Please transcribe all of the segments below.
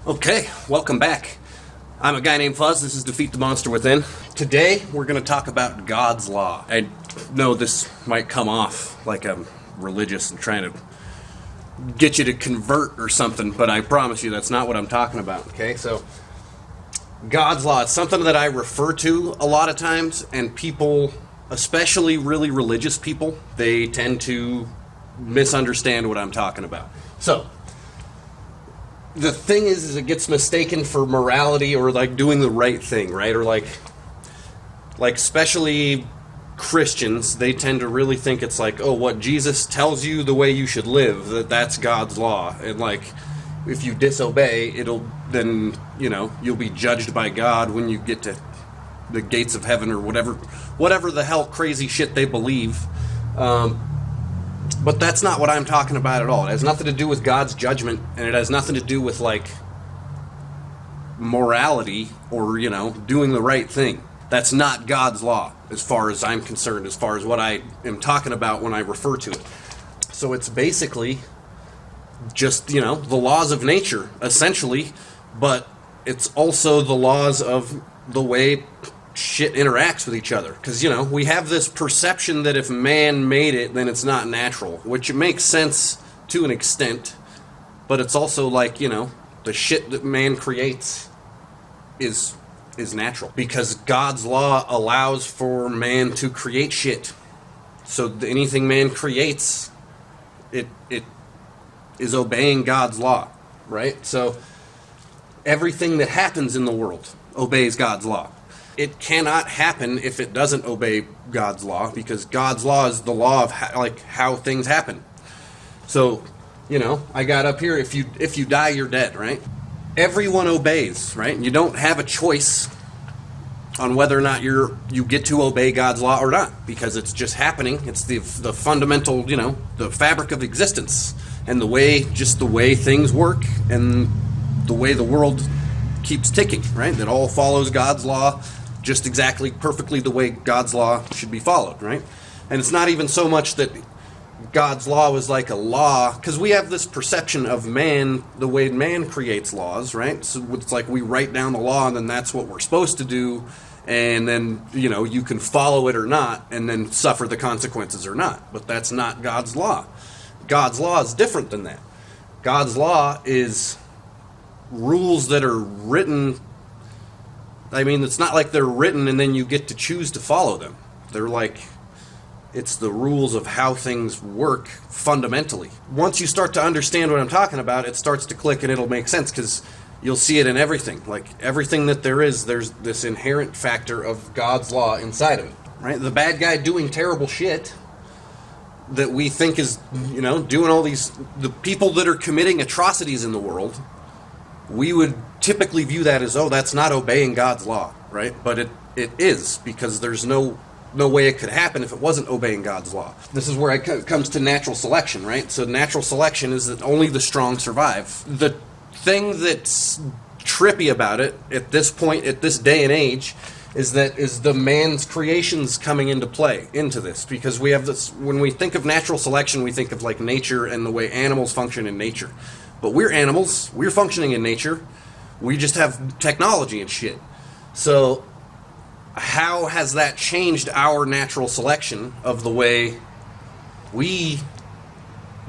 Okay, welcome back. I'm a guy named Fuzz. This is Defeat the Monster Within. Today, we're going to talk about God's Law. I know this might come off like I'm religious and trying to get you to convert or something, but I promise you that's not what I'm talking about, okay? So, God's Law, it's something that I refer to a lot of times, and people, especially really religious people, they tend to misunderstand what I'm talking about. So, the thing is it gets mistaken for morality or like doing the right thing, right? Or like especially Christians, they tend to really think it's like, oh, what Jesus tells you the way you should live, that's God's law. And like, if you disobey, then you'll be judged by God when you get to the gates of heaven or whatever the hell crazy shit they believe. But that's not what I'm talking about at all. It has nothing to do with God's judgment, and it has nothing to do with, like, morality or, doing the right thing. That's not God's law, as far as I'm concerned, as far as what I am talking about when I refer to it. So it's basically just, the laws of nature, essentially, but it's also the laws of the way shit interacts with each other, because we have this perception that if man made it, then it's not natural, which makes sense to an extent, but it's also like the shit that man creates is natural, because God's law allows for man to create shit. So anything man creates, it is obeying God's law, right? So everything that happens in the world obeys God's law. It cannot happen if it doesn't obey God's law, because God's law is the law of how things happen. So, I got up here, if you die, you're dead, right? Everyone obeys, right? You don't have a choice on whether or not you get to obey God's law or not, because it's just happening. It's the fundamental, the fabric of existence, and the way things work, and the way the world keeps ticking, right? That all follows God's law just exactly perfectly the way God's law should be followed, right? And it's not even so much that God's law was like a law, because we have this perception of man, the way man creates laws, right? So it's like we write down the law and then that's what we're supposed to do, and then, you can follow it or not, and then suffer the consequences or not. But that's not God's law. God's law is different than that. God's law is rules that are written. I mean, it's not like they're written and then you get to choose to follow them. They're like, it's the rules of how things work fundamentally. Once you start to understand what I'm talking about, it starts to click and it'll make sense, because you'll see it in everything. Like, everything that there's this inherent factor of God's law inside of it, right? The bad guy doing terrible shit that we think is, doing all these, the people that are committing atrocities in the world, we would typically view that as, oh, that's not obeying God's law, right? But it is, because there's no way it could happen if it wasn't obeying God's law. This is where it comes to natural selection, right? So natural selection is that only the strong survive. The thing that's trippy about it at this point, at this day and age, is the man's creations coming into play into this, because we have this, when we think of natural selection, we think of like nature and the way animals function in nature. But we're animals, we're functioning in nature, we just have technology and shit. So how has that changed our natural selection of the way we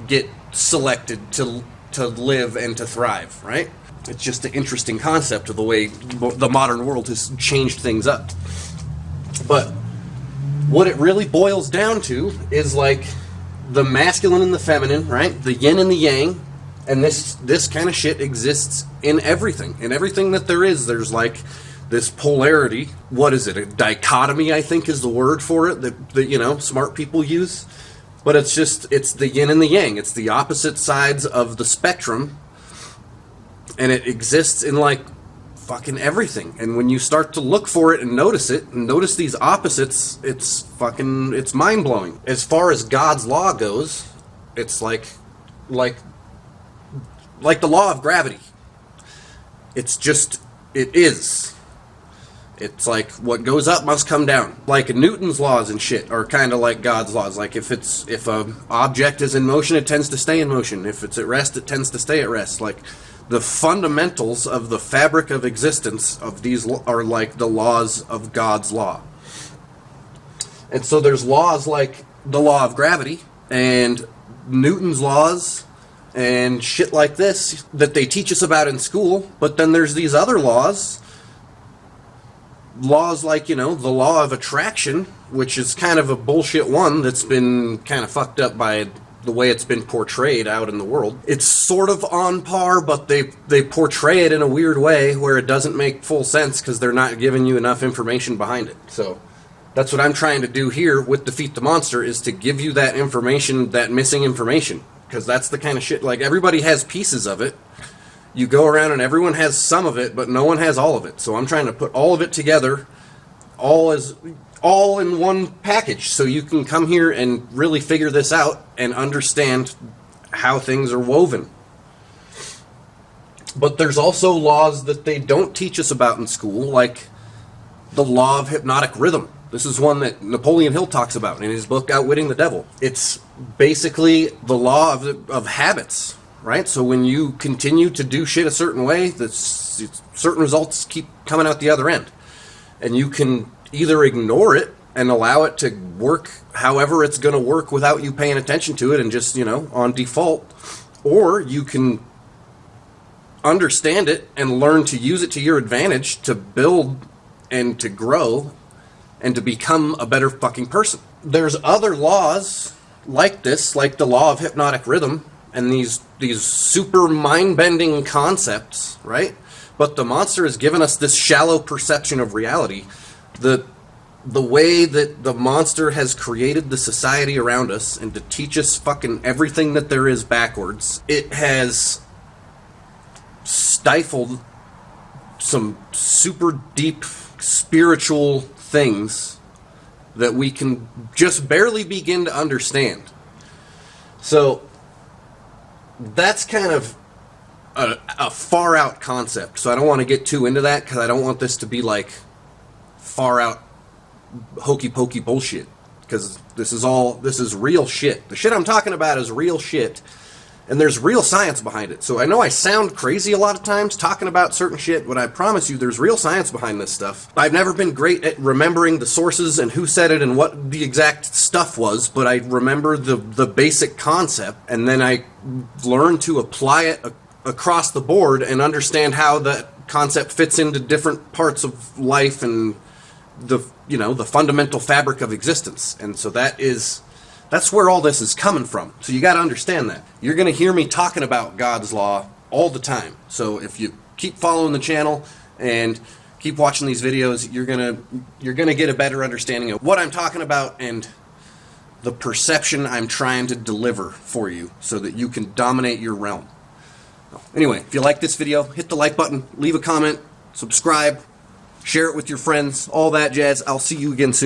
get selected to live and to thrive, right? It's just an interesting concept of the way the modern world has changed things up. But what it really boils down to is like the masculine and the feminine, right? The yin and the yang. And this kind of shit exists in everything. In everything that there is, there's like this polarity. What is it? A dichotomy, I think, is the word for it that smart people use. But it's the yin and the yang. It's the opposite sides of the spectrum. And it exists in like fucking everything. And when you start to look for it and notice these opposites, it's mind-blowing. As far as God's law goes, it's like the law of gravity. It is. It's like what goes up must come down. Like Newton's laws and shit are kind of like God's laws. Like if a object is in motion, it tends to stay in motion. If it's at rest, it tends to stay at rest. Like The fundamentals of the fabric of existence of these are like the laws of God's law. And so there's laws like the law of gravity and Newton's laws and shit like this that they teach us about in school, but then there's these other laws like, the law of attraction, which is kind of a bullshit one that's been kind of fucked up by the way it's been portrayed out in the world. It's sort of on par, but they portray it in a weird way where it doesn't make full sense because they're not giving you enough information behind it. So that's what I'm trying to do here with Defeat the Monster, is to give you that information, that missing information, because that's the kind of shit, like, everybody has pieces of it. You go around and everyone has some of it, but no one has all of it. So I'm trying to put all of it together, all in one package, so you can come here and really figure this out and understand how things are woven. But there's also laws that they don't teach us about in school, like the law of hypnotic rhythm. This is one that Napoleon Hill talks about in his book Outwitting the Devil. It's basically the law of habits, right? So when you continue to do shit a certain way, certain results keep coming out the other end. And you can either ignore it and allow it to work however it's going to work without you paying attention to it and just, on default, or you can understand it and learn to use it to your advantage to build and to grow and to become a better fucking person. There's other laws like this, like the law of hypnotic rhythm, and these super mind-bending concepts, right? But the monster has given us this shallow perception of reality. The way that the monster has created the society around us and to teach us fucking everything that there is backwards, it has stifled some super deep spiritual things that we can just barely begin to understand. So that's kind of a far out concept. So I don't want to get too into that because I don't want this to be like far out hokey pokey bullshit, because this is real shit. The shit I'm talking about is real shit, and there's real science behind it. So I know I sound crazy a lot of times talking about certain shit, but I promise you there's real science behind this stuff. I've never been great at remembering the sources and who said it and what the exact stuff was, but I remember the basic concept, and then I learned to apply it across the board and understand how that concept fits into different parts of life and the fundamental fabric of existence. And so that's where all this is coming from. So you got to understand that. You're going to hear me talking about God's law all the time. So if you keep following the channel and keep watching these videos, you're going to get a better understanding of what I'm talking about and the perception I'm trying to deliver for you so that you can dominate your realm. Anyway, if you like this video, hit the like button, leave a comment, subscribe, share it with your friends, all that jazz. I'll see you again soon.